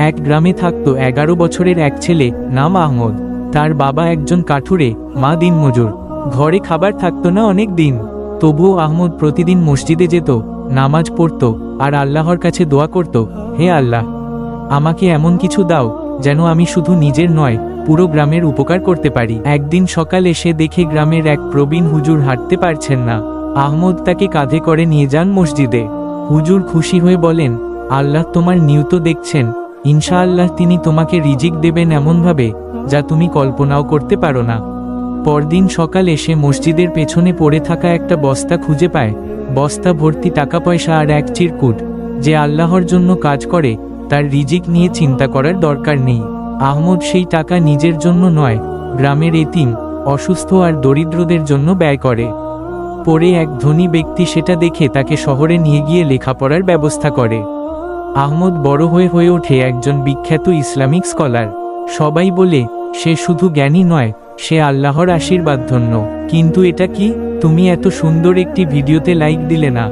এক গ্রামে থাকত 11 বছরের এক ছেলে, নাম আহমদ। তার বাবা একজন কাঠুরে, মা দিনমজুর। ঘরে খাবার থাকতো না অনেক দিন। তবুও আহমদ প্রতিদিন মসজিদে যেত, নামাজ পড়ত, আর আল্লাহর কাছে দোয়া করত, হে আল্লাহ, আমাকে এমন কিছু দাও যেন আমি শুধু নিজের নয়, পুরো গ্রামের উপকার করতে পারি। একদিন সকাল এসে দেখে গ্রামের এক প্রবীণ হুজুর হাঁটতে পারছেন না। আহমদ তাকে কাঁধে করে নিয়ে যান মসজিদে। হুজুর খুশি হয়ে বলেন, আল্লাহ তোমার নিয়ত দেখছেন, ইনশাআল্লাহ তিনি তোমাকে রিজিক দেবেন এমনভাবে যা তুমি কল্পনাও করতে পারো না। পরদিন সকাল এসে মসজিদের পেছনে পড়ে থাকা একটা বস্তা খুঁজে পায়। বস্তা ভর্তি টাকা পয়সা আর এক চিরকুট। যে আল্লাহর জন্য কাজ করে তার রিজিক নিয়ে চিন্তা করার দরকার নেই। আহমদ সেই টাকা নিজের জন্য নয়, গ্রামের এতিম, অসুস্থ আর দরিদ্রদের জন্য ব্যয় করে। পরে এক ধনী ব্যক্তি সেটা দেখে তাকে শহরে নিয়ে গিয়ে লেখাপড়ার ব্যবস্থা করে। আহমদ বড় হয়ে ওঠে একজন বিখ্যাত ইসলামিক স্কলার। সবাই বলে, সে শুধু জ্ঞানী নয়, সে আল্লাহর আশীর্বাদ ধন্য। কিন্তু এটা কি? তুমি এত সুন্দর একটি ভিডিওতে লাইক দিলে না।